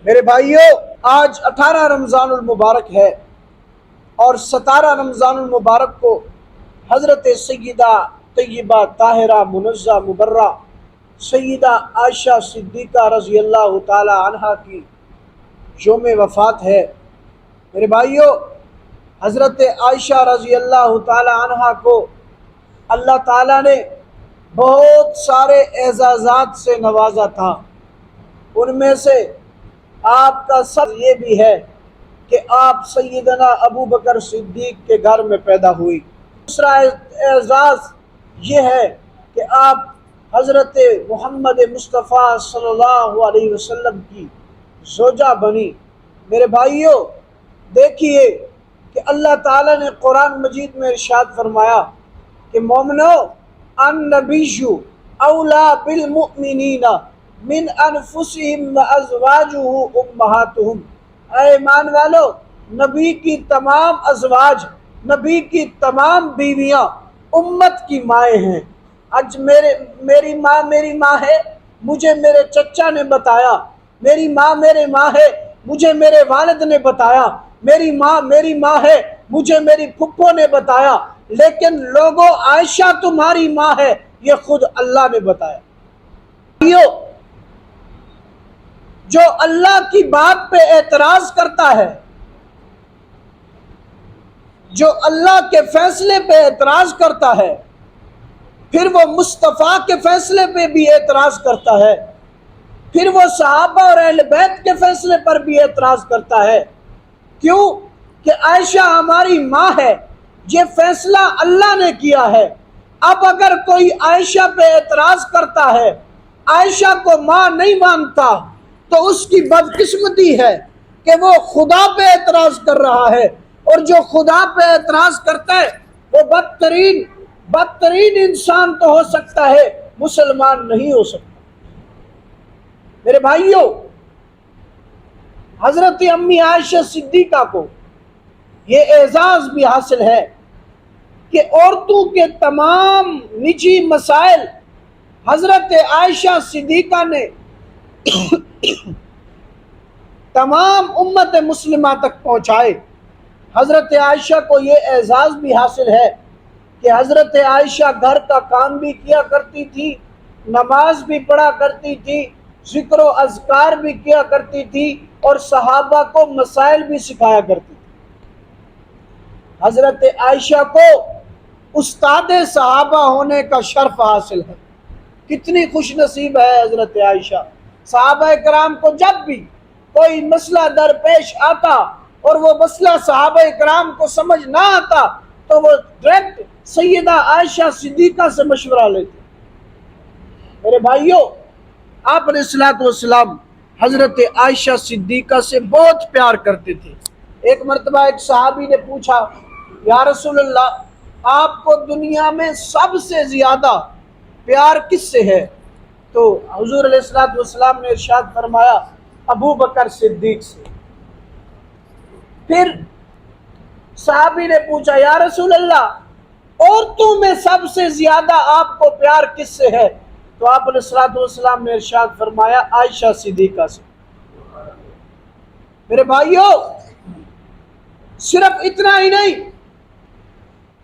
میرے بھائیوں، آج 18 رمضان المبارک ہے اور 17 رمضان المبارک کو حضرت سیدہ طیبہ طاہرہ منزہ مبرہ سیدہ عائشہ صدیقہ رضی اللہ تعالی عنہا کی یوم وفات ہے۔ میرے بھائیوں، حضرت عائشہ رضی اللہ تعالی عنہا کو اللہ تعالیٰ نے بہت سارے اعزازات سے نوازا تھا۔ ان میں سے آپ کا سب یہ بھی ہے کہ آپ سیدنا ابو بکر صدیق کے گھر میں پیدا ہوئی۔ دوسرا اعزاز یہ ہے کہ آپ حضرت محمد مصطفیٰ صلی اللہ علیہ وسلم کی زوجہ بنی۔ میرے بھائیوں، دیکھیے کہ اللہ تعالیٰ نے قرآن مجید میں ارشاد فرمایا کہ مومنو النبی اولا بالمؤمنین من انفسہم وازواجہ امہاتہم، اے ایمان والو، نبی کی تمام ازواج، نبی کی تمام بیویاں امت کی مائیں ہیں۔ آج میری ماں ہے، مجھے میرے چچا نے بتایا، میری ماں ہے، مجھے میرے والد نے بتایا، میری ماں ہے، مجھے میری پھپھو نے بتایا، لیکن لوگوں عائشہ تمہاری ماں ہے، یہ خود اللہ نے بتایا۔ جو اللہ کی بات پہ اعتراض کرتا ہے، جو اللہ کے فیصلے پہ اعتراض کرتا ہے، پھر وہ مصطفیٰ کے فیصلے پہ بھی اعتراض کرتا ہے، پھر وہ صحابہ اور اہل بیت کے فیصلے پر بھی اعتراض کرتا ہے۔ کیوں؟ کہ عائشہ ہماری ماں ہے، یہ فیصلہ اللہ نے کیا ہے۔ اب اگر کوئی عائشہ پہ اعتراض کرتا ہے، عائشہ کو ماں نہیں مانتا، تو اس کی بدقسمتی ہے کہ وہ خدا پہ اعتراض کر رہا ہے، اور جو خدا پہ اعتراض کرتا ہے وہ بدترین انسان تو ہو سکتا ہے، مسلمان نہیں ہو سکتا۔ میرے بھائیوں، حضرت امی عائشہ صدیقہ کو یہ اعزاز بھی حاصل ہے کہ عورتوں کے تمام نجی مسائل حضرت عائشہ صدیقہ نے تمام امت مسلمہ تک پہنچائے۔ حضرت عائشہ کو یہ اعزاز بھی حاصل ہے کہ حضرت عائشہ گھر کا کام بھی کیا کرتی تھی، نماز بھی پڑھا کرتی تھی، ذکر و اذکار بھی کیا کرتی تھی، اور صحابہ کو مسائل بھی سکھایا کرتی تھی۔ حضرت عائشہ کو استاد صحابہ ہونے کا شرف حاصل ہے۔ کتنی خوش نصیب ہے حضرت عائشہ۔ صحابہ کرام کو جب بھی کوئی مسئلہ درپیش آتا اور وہ مسئلہ صحابہ کرام کو سمجھ نہ آتا تو وہ ڈائریکٹ سیدہ عائشہ صدیقہ سے مشورہ لیتے۔ میرے بھائیوں، آپ علیہ الصلوۃ والسلام حضرت عائشہ صدیقہ سے بہت پیار کرتے تھے۔ ایک مرتبہ ایک صحابی نے پوچھا، یا رسول اللہ، آپ کو دنیا میں سب سے زیادہ پیار کس سے ہے؟ تو حضور علیہ الصلوۃ والسلام نے ارشاد فرمایا، ابو بکر صدیق سے۔ پھر صحابی نے پوچھا، یا رسول اللہ، عورتوں میں سب سے زیادہ آپ کو پیار کس سے ہے؟ تو آپ علیہ الصلوۃ والسلام نے ارشاد فرمایا، عائشہ صدیقہ سے۔ میرے بھائیوں، صرف اتنا ہی نہیں،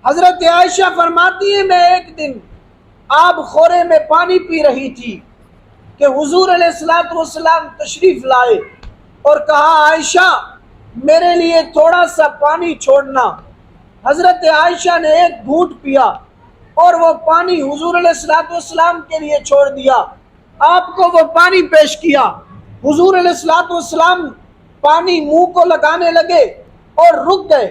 حضرت عائشہ فرماتی ہے، میں ایک دن آب خورے میں پانی پی رہی تھی کہ حضور علیہ الصلوۃ والسلام تشریف لائے اور کہا، عائشہ میرے لیے تھوڑا سا پانی چھوڑنا۔ حضرت عائشہ نے ایک گھونٹ پیا اور وہ پانی حضور علیہ الصلوۃ والسلام کے لیے چھوڑ دیا۔ آپ کو وہ پانی پیش کیا، حضور علیہ الصلوۃ والسلام پانی منہ کو لگانے لگے اور رک گئے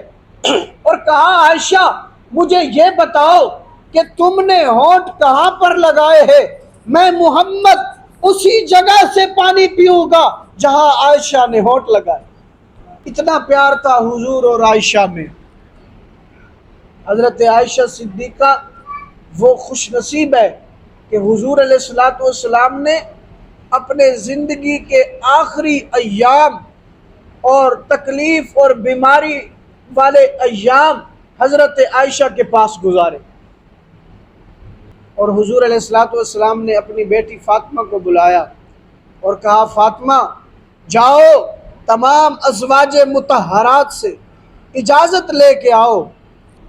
اور کہا، عائشہ مجھے یہ بتاؤ کہ تم نے ہونٹ کہاں پر لگائے ہیں؟ میں محمد اسی جگہ سے پانی پیوں گا جہاں عائشہ نے ہونٹ لگائے۔ اتنا پیار تھا حضور اور عائشہ میں۔ حضرت عائشہ صدیقہ وہ خوش نصیب ہے کہ حضور علیہ الصلوۃ والسلام نے اپنے زندگی کے آخری ایام اور تکلیف اور بیماری والے ایام حضرت عائشہ کے پاس گزارے، اور حضور علیہ الصلوۃ والسلام نے اپنی بیٹی فاطمہ کو بلایا اور کہا، فاطمہ جاؤ تمام ازواج مطہرات سے اجازت لے کے آؤ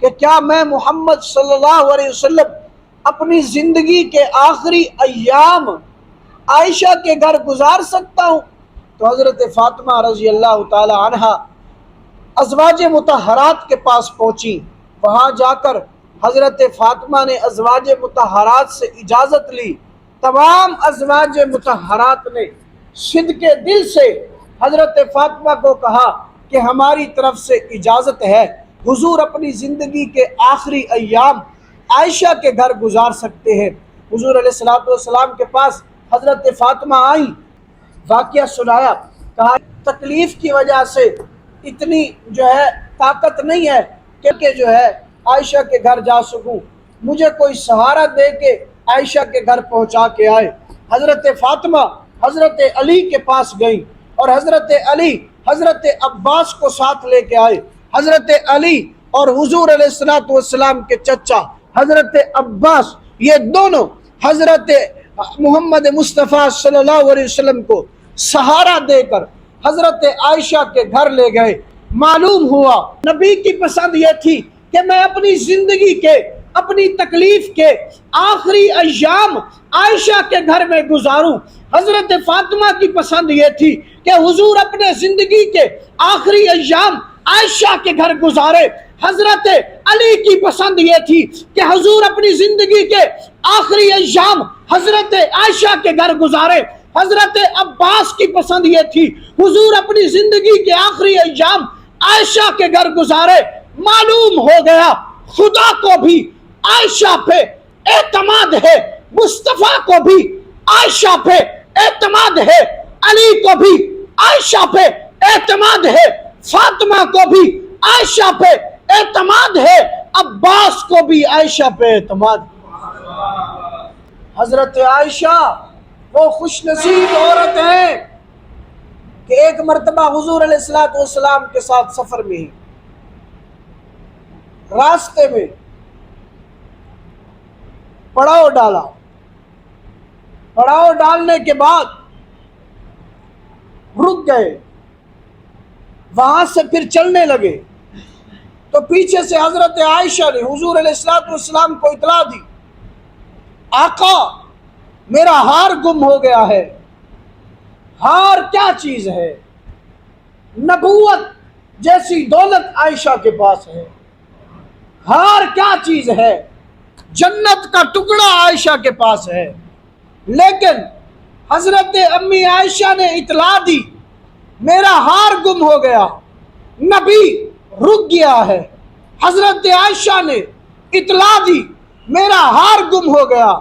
کہ کیا میں محمد صلی اللہ علیہ وسلم اپنی زندگی کے آخری ایام عائشہ کے گھر گزار سکتا ہوں؟ تو حضرت فاطمہ رضی اللہ تعالی عنہ ازواج مطہرات کے پاس پہنچی۔ وہاں جا کر حضرت فاطمہ نے ازواج مطہرات سے اجازت لی۔ تمام ازواج مطہرات نے صدق دل سے حضرت فاطمہ کو کہا کہ ہماری طرف سے اجازت ہے، حضور اپنی زندگی کے آخری ایام عائشہ کے گھر گزار سکتے ہیں۔ حضور علیہ الصلوۃ والسلام کے پاس حضرت فاطمہ آئیں، واقعہ سنایا، کہا تکلیف کی وجہ سے اتنی طاقت نہیں ہے کہ عائشہ کے گھر جا سکوں، مجھے کوئی سہارا دے کے عائشہ کے گھر پہنچا کے آئے۔ حضرت فاطمہ حضرت علی کے پاس گئیں اور حضرت علی حضرت عباس کو ساتھ لے کے آئے۔ حضرت علی اور حضور علیہ الصلوۃ والسلام کے چچا حضرت عباس، یہ دونوں حضرت محمد مصطفیٰ صلی اللہ علیہ وسلم کو سہارا دے کر حضرت عائشہ کے گھر لے گئے۔ معلوم ہوا نبی کی پسند یہ تھی کہ میں اپنی زندگی کے، اپنی تکلیف کے آخری ایام عائشہ کے گھر میں گزاروں۔ حضرت فاطمہ کی پسند یہ تھی کہ حضور اپنے زندگی کے آخری ایام عائشہ کے گھر گزارے۔ حضرت علی کی پسند یہ تھی کہ حضور اپنی زندگی کے آخری ایام حضرت عائشہ کے گھر گزارے۔ حضرت عباس کی پسند یہ تھی حضور اپنی زندگی کے آخری ایام عائشہ کے گھر گزارے۔ معلوم ہو گیا خدا کو بھی عائشہ پہ اعتماد ہے، مصطفیٰ کو بھی عائشہ پہ اعتماد ہے، علی کو بھی عائشہ پہ اعتماد ہے، فاطمہ کو بھی عائشہ پہ اعتماد ہے، عباس کو بھی عائشہ پہ اعتماد ہے۔ حضرت عائشہ وہ خوش نصیب عورت ہیں کہ ایک مرتبہ حضور علیہ الصلوۃ والسلام کے ساتھ سفر میں ہی راستے میں پڑاؤ ڈالا۔ پڑاؤ ڈالنے کے بعد رک گئے، وہاں سے پھر چلنے لگے تو پیچھے سے حضرت عائشہ نے حضور علیہ الصلوۃ والسلام کو اطلاع دی، آقا میرا ہار گم ہو گیا ہے۔ ہار کیا چیز ہے؟ نبوت جیسی دولت عائشہ کے پاس ہے۔ ہار کیا چیز ہے؟ جنت کا ٹکڑا عائشہ کے پاس ہے۔ لیکن حضرت امی عائشہ نے اطلاع دی میرا ہار گم ہو گیا، نبی رک گیا ہے۔ حضرت عائشہ نے اطلاع دی میرا ہار گم ہو گیا،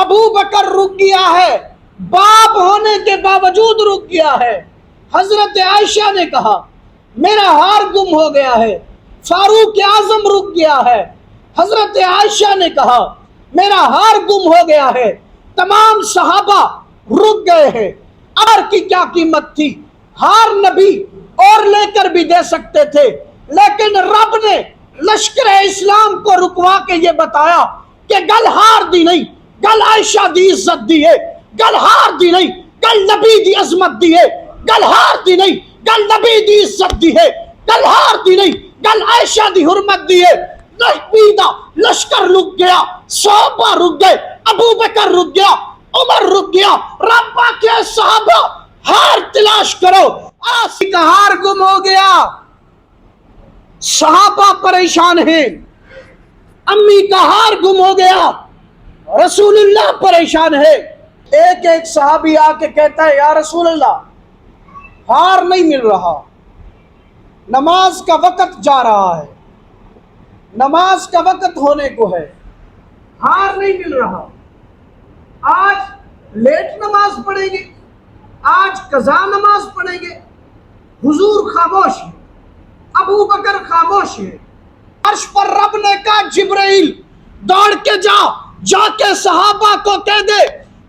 ابو بکر رک گیا ہے، باپ ہونے کے باوجود رک گیا ہے۔ حضرت عائشہ نے کہا میرا ہار گم ہو گیا ہے، فاروق اعظم رک گیا ہے۔ حضرت عائشہ نے کہا میرا ہار گم ہو گیا ہے، تمام صحابہ رک گئے ہیں۔ ہار کی کیا قیمت تھی؟ ہار نبی اور لے کر بھی دے سکتے تھے، لیکن رب نے لشکر اسلام کو رکوا کے یہ بتایا کہ گل ہار دی نہیں، گل عائشہ دی عزت دی ہے، گل ہار دی نہیں، گل نبی دی عظمت دی ہے، گل ہار دی نہیں، گل نبی دی عزت دی ہے، گل ہار دی نہیں، گل عائشہ دی حرمت دی ہے۔ نبی دا لشکر رک گیا، صحابہ رک گئے، ابو بکر رک گیا، عمر رک گیا، رب کے صحابہ ہار تلاش کرو، آسی کا ہار گم ہو گیا۔ صحابہ پریشان ہیں، امی کا ہار گم ہو گیا، رسول اللہ پریشان ہے۔ ایک ایک صحابی آ کے کہتا ہے یا رسول اللہ ہار نہیں مل رہا، نماز کا وقت جا رہا ہے، نماز کا وقت ہونے کو ہے، ہار نہیں مل رہا، آج لیٹ نماز پڑھیں گے، آج قضا نماز پڑھیں گے۔ حضور خاموش ہے، ابو بکر خاموش ہے۔ عرش پر رب نے کہا جبرائیل دوڑ کے جا کے صحابہ کو کہہ دے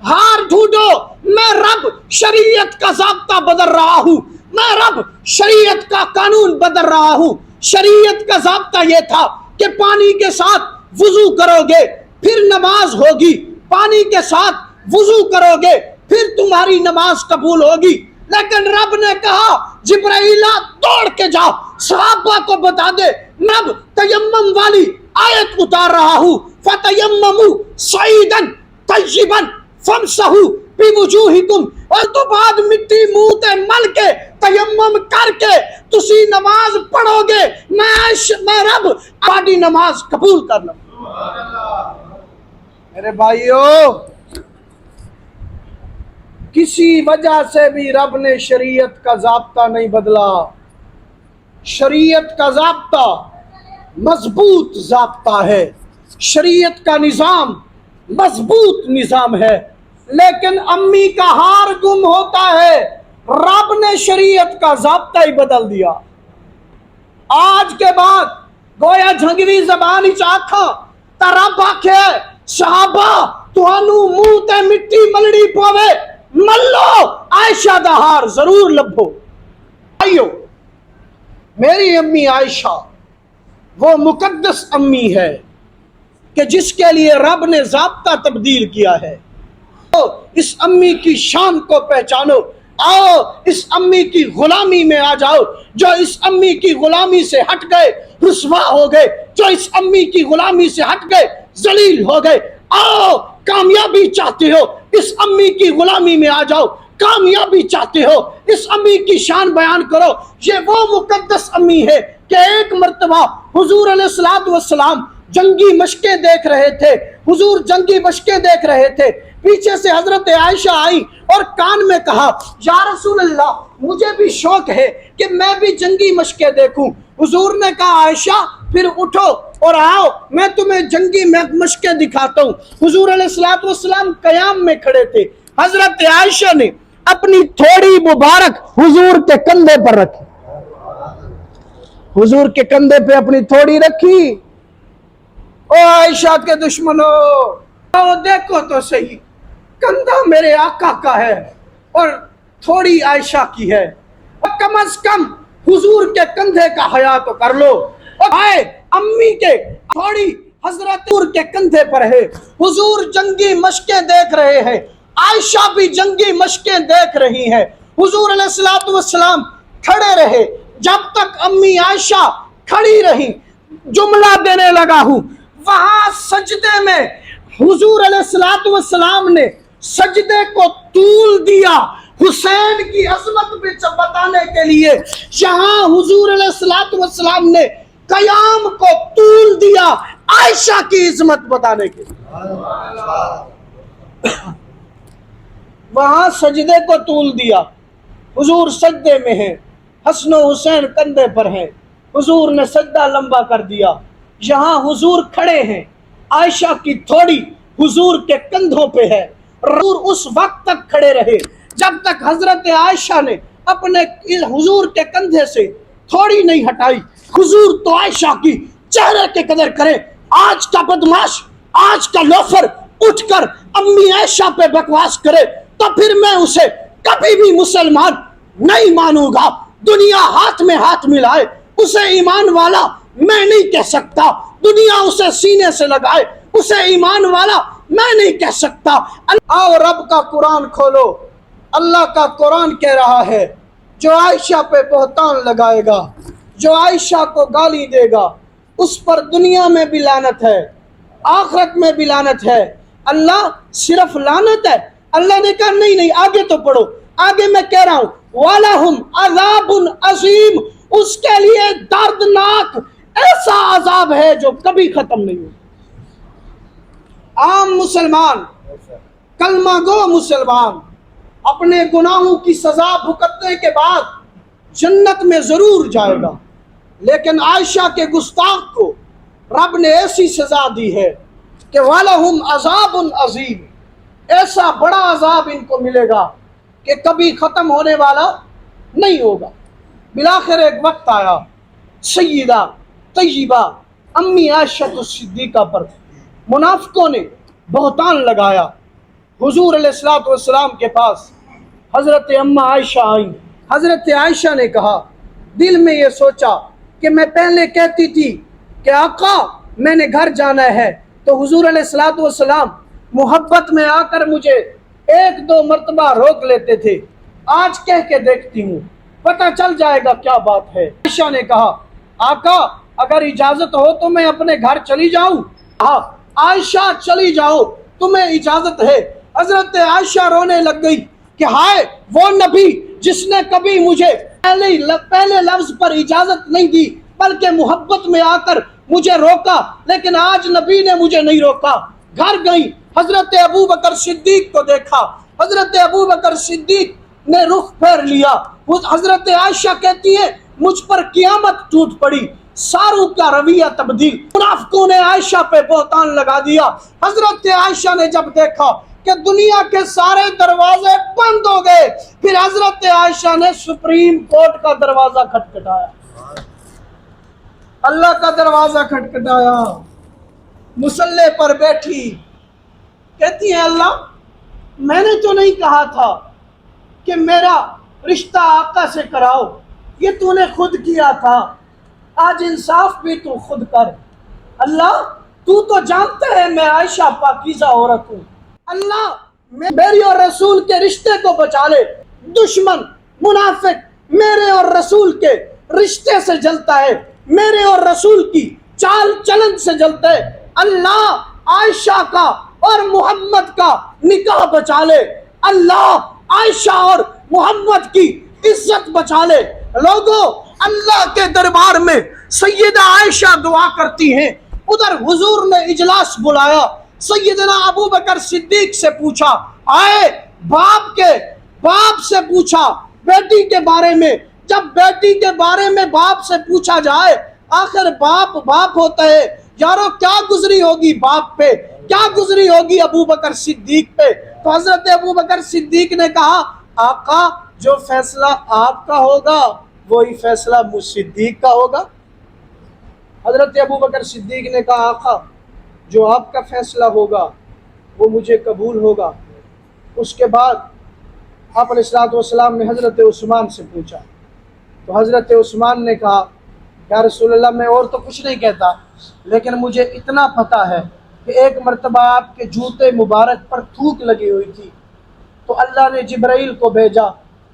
ہار ڈھونڈو، میں رب شریعت کا ضابطہ بدل رہا ہوں، میں رب شریعت کا قانون بدل رہا ہوں۔ شریعت کا ضابطہ یہ تھا کہ پانی کے ساتھ وضو کرو گے پھر نماز ہوگی، پانی کے ساتھ وضو کرو گے پھر تمہاری نماز قبول ہوگی۔ لیکن رب نے کہا جبرائیل دوڑ کے جاؤ صحابہ کو بتا دے رب تیمم والی آیت اتار رہا ہوں فتیمموا صعیدا طیبا فامسحوا بوجوہکم، اور تو بعد مٹی منہ تے مل کے تیمم کر کے تسی نماز پڑھو گے، میں رب آدھی نماز قبول کر لوں۔ میرے بھائیو، کسی وجہ سے بھی رب نے شریعت کا ضابطہ نہیں بدلا۔ شریعت کا ضابطہ مضبوط ضابطہ ہے، شریعت کا نظام مضبوط نظام ہے، لیکن امی کا ہار گم ہوتا ہے، رب نے شریعت کا ضابطہ ہی بدل دیا۔ آج کے بعد گویا جھنگوی زبان وچ آکھاں تے رب آکھے صحابہ تانوں منہ تے مٹی ملنی پوے ملو عائشہ دا ہار ضرور لبھو۔ آئیو میری امی عائشہ وہ مقدس امی ہے کہ جس کے لیے رب نے ضابطہ تبدیل کیا ہے۔ اس امی کی شان کو پہچانو، آؤ اس امی کی غلامی میں آ جاؤ۔ جو اس امی کی غلامی سے ہٹ گئے رسوا ہو گئے، جو اس امی کی غلامی سے ہٹ گئے ذلیل ہو گئے۔ آؤ کامیابی چاہتے ہو اس امی کی غلامی میں آ جاؤ، کامیابی چاہتے ہو اس امی کی شان بیان کرو۔ یہ وہ مقدس امی ہے کہ ایک مرتبہ حضور علیہ السلام جنگی مشقیں دیکھ رہے تھے، حضور جنگی مشقیں دیکھ رہے تھے، پیچھے سے حضرت عائشہ آئی اور کان میں کہا یا رسول اللہ مجھے بھی شوق ہے کہ میں بھی جنگی مشقیں دیکھوں۔ حضور نے کہا عائشہ پھر اٹھو اور آؤ میں تمہیں جنگی مشقیں دکھاتا ہوں۔ حضور علیہ السلام قیام میں کھڑے تھے، حضرت عائشہ نے اپنی تھوڑی مبارک حضور کے کندھے پر رکھی، حضور کے کندھے پہ اپنی تھوڑی رکھی۔ او عائشہ کے دشمنوں، او دیکھو تو صحیح، کندھا میرے آقا کا ہے اور تھوڑی عائشہ کی ہے، اور کم از کم حضور کے کندھے کا حیا تو کر لو۔ آئے امی کے تھوڑی حضرت کے کندھے پر ہے، حضور جنگی مشقیں دیکھ رہے ہیں، عائشہ بھی جنگی مشقیں دیکھ رہی ہیں۔ حضور علیہ السلام کھڑے رہے، جب تک امی عائشہ کھڑی رہی جملہ دینے لگا ہوں۔ وہاں سجدے میں حضور علیہ السلام نے سجدے کو طول دیا حسین کی عظمت بتانے کے لیے، یہاں حضور علیہ السلام نے قیام کو طول دیا عائشہ کی عظمت بتانے کے لیے۔ وہاں سجدے کو طول دیا، حضور سجدے میں ہیں، حسن و حسین کندھے پر ہیں، حضور نے سجدہ لمبا کر دیا، یہاں حضور کھڑے ہیں، عائشہ کی تھوڑی حضور کے کندھوں پہ ہے۔ حضور اس وقت تک کھڑے رہے جب تک حضرت عائشہ نے اپنے حضور کے کندھے سے تھوڑی نہیں ہٹائی۔ حضور تو عائشہ کی چہرے کے قدر کرے، آج کا بدماش، آج کا لوفر اٹھ کر امی عائشہ پہ بکواس کرے تو پھر میں اسے کبھی بھی مسلمان نہیں مانوں گا۔ دنیا ہاتھ میں ہاتھ ملائے اسے ایمان والا میں نہیں کہہ سکتا، دنیا اسے سینے سے لگائے اسے ایمان والا میں نہیں کہہ سکتا۔ آؤ رب کا قرآن کھولو، اللہ کا قرآن کہہ رہا ہے جو عائشہ پہ بہتان لگائے گا، جو عائشہ کو گالی دے گا، اس پر دنیا میں بھی لعنت ہے، آخرت میں بھی لعنت ہے۔ اللہ صرف لعنت ہے؟ اللہ نے کہا نہیں، آگے تو پڑھو، آگے میں کہہ رہا ہوں وَلَهُمْ عَذَابٌ عَظِيمٌ، اس کے لیے دردناک ایسا عذاب ہے جو کبھی ختم نہیں ہو۔ عام مسلمان، کلمہ گو مسلمان اپنے گناہوں کی سزا بھگتنے کے بعد جنت میں ضرور جائے گا، لیکن عائشہ کے گستاخ کو رب نے ایسی سزا دی ہے کہ وَلَهُمْ عَذَابٌ عَظِيمٌ، ایسا بڑا عذاب ان کو ملے گا کہ کبھی ختم ہونے والا نہیں ہوگا۔ بلاخر ایک وقت آیا، سیدہ طیبہ امی عائشہ الصدیقہ پر منافقوں نے بہتان لگایا۔ حضور علیہ السلام کے پاس حضرت اماں عائشہ آئیں، حضرت عائشہ نے کہا دل میں یہ سوچا کہ میں پہلے کہتی تھی کہ آقا میں نے گھر جانا ہے، تو حضور علیہ السلام محبت میں آ کر مجھے ایک دو مرتبہ روک لیتے تھے، آج کہہ کے دیکھتی ہوں، پتہ چل جائے گا کیا بات ہے۔ عائشہ نے کہا آقا اگر اجازت ہو تو میں اپنے گھر چلی جاؤں؟ کہا عائشہ چلی جاؤ، تمہیں اجازت ہے۔ حضرت عائشہ رونے لگ گئی کہ ہائے وہ نبی جس نے کبھی مجھے پہلے لفظ پر اجازت نہیں دی بلکہ محبت میں آ کر مجھے روکا، لیکن آج نبی نے مجھے نہیں روکا۔ گھر گئی، حضرت ابوبکر صدیق کو دیکھا، حضرت ابوبکر صدیق نے رخ پھیر لیا۔ حضرت عائشہ کہتی ہے مجھ پر قیامت ٹوٹ پڑی، ساروں کا رویہ تبدیل، منافقوں نے عائشہ پہ بہتان لگا دیا۔ حضرت عائشہ نے جب دیکھا کہ دنیا کے سارے دروازے بند ہو گئے، پھر حضرت عائشہ نے سپریم کورٹ کا دروازہ کھٹکھٹایا، اللہ کا دروازہ کھٹکھٹایا، مصلی پر بیٹھی، کہتی ہے اللہ میں نے تو نہیں کہا تھا کہ میرا رشتہ آقا سے کراؤ، یہ تو نے خود کیا تھا، آج انصاف بھی تو خود کر۔ اللہ تو جانتا ہے میں عائشہ پاکیزہ عورت ہوں، اللہ میری اور رسول کے رشتے کو بچا لے۔ دشمن منافق میرے اور رسول کے رشتے سے جلتا ہے، میرے اور رسول کی چال چلن سے جلتا ہے۔ اللہ عائشہ کا اور محمد کا نکاح بچا لے، اللہ عائشہ اور محمد کی عزت بچا لے۔ لوگوں اللہ کے دربار میں سیدہ عائشہ دعا کرتی ہیں، ادھر حضور نے اجلاس بلایا، سیدنا ابوبکر صدیق سے پوچھا، آئے باپ سے پوچھا بیٹی کے بارے میں، جب بیٹی کے بارے میں باپ سے پوچھا جائے آخر باپ ہوتا ہے، یارو کیا گزری ہوگی باپ پہ، کیا گزری ہوگی ابوبکر صدیق پہ؟ تو حضرت ابوبکر صدیق نے کہا آقا جو فیصلہ آپ کا ہوگا وہی فیصلہ مجھ صدیق کا ہوگا۔ حضرت ابوبکر صدیق نے کہا آقا جو آپ کا فیصلہ ہوگا وہ مجھے قبول ہوگا۔ اس کے بعد آپ علیہ الصلوۃ والسلام نے حضرت عثمان سے پوچھا، تو حضرت عثمان نے کہا یا رسول اللہ میں اور تو کچھ نہیں کہتا، لیکن مجھے اتنا پتہ ہے کہ ایک مرتبہ آپ کے جوتے مبارک پر تھوک لگی ہوئی تھی، تو اللہ نے جبرائیل کو بھیجا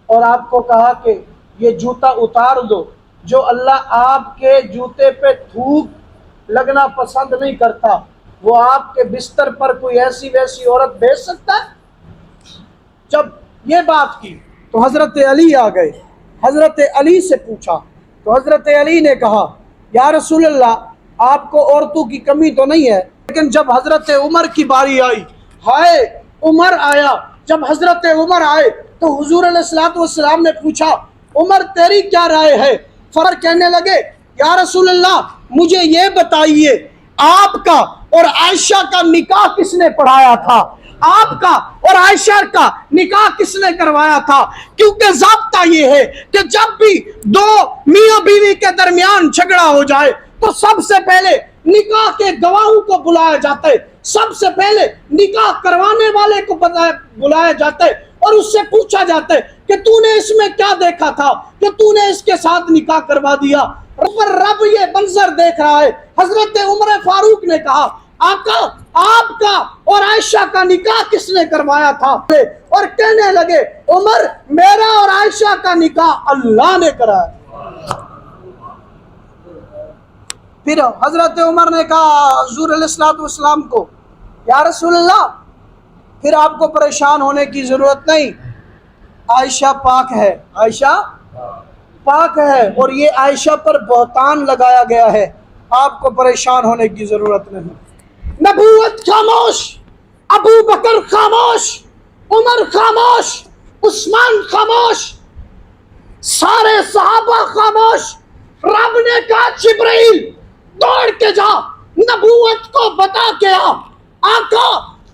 اور آپ کو کہا کہ یہ جوتا اتار دو۔ جو اللہ آپ کے جوتے پہ تھوک لگنا پسند نہیں کرتا وہ آپ کے بستر پر کوئی ایسی ویسی عورت بھیج سکتا ہے؟ جب یہ بات کی تو حضرت علی آ گئے، حضرت علی سے پوچھا تو حضرت علی نے کہا یا رسول اللہ آپ کو عورتوں کی کمی تو نہیں ہے، لیکن جب حضرت عمر کی باری آئی، ہائے عمر آیا، جب حضرت عمر آئے تو حضور علیہ الصلوۃ والسلام نے پوچھا عمر تیری کیا رائے ہے؟ فر کہنے لگے یا رسول اللہ مجھے یہ بتائیے آپ کا اور عائشہ کا نکاح کس نے پڑھایا تھا، آپ کا اور عائشہ کا نکاح کس نے کروایا تھا؟ کیونکہ ضابطہ یہ ہے کہ جب بھی دو میاں بیوی کے درمیان جھگڑا ہو جائے تو سب سے پہلے نکاح کے گواہوں کو بلایا جاتا ہے، سب سے پہلے نکاح کروانے والے کو بلایا جاتا ہے اور اس سے پوچھا جاتا ہے کہ تو نے اس میں کیا دیکھا تھا کہ تو نے اس کے ساتھ نکاح کروا دیا۔ پر رب یہ منظر دیکھ رہا ہے۔ حضرت عمر فاروق نے کہا آقا آپ کا اور عائشہ کا نکاح کس نے کروایا تھا؟ اور کہنے لگے عمر میرا اور عائشہ کا نکاح اللہ نے کرایا۔ پھر حضرت عمر نے کہا حضور علیہ الصلوۃ والسلام کو یا رسول اللہ پھر آپ کو پریشان ہونے کی ضرورت نہیں، عائشہ پاک ہے، عائشہ پاک ہے اور یہ عائشہ پر بہتان لگایا گیا ہے، آپ کو پریشان ہونے کی ضرورت نہیں۔ نبوت خاموش، ابو بکر خاموش، عمر خاموش، عثمان خاموش، سارے صحابہ خاموش۔ رب نے کہا جبرائیل دوڑ کے جا نبوت کو بتا کے آ۔ آقا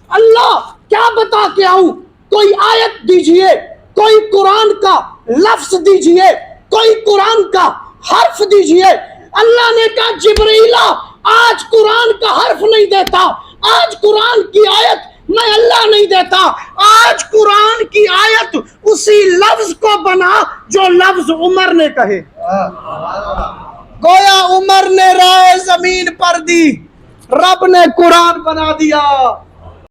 اللہ کیا بتا کے آؤں؟ کوئی آیت دیجئے، کوئی قرآن کا لفظ دیجئے، کوئی قرآن کا حرف دیجئے۔ اللہ نے کہا جبرائیل آج قرآن کا حرف نہیں دیتا، آج قرآن کی آیت میں اللہ نہیں دیتا، آج قرآن کی آیت اسی لفظ کو بنا جو لفظ عمر نے کہے۔ گویا عمر نے رائے زمین پر دی، رب نے قرآن بنا دیا۔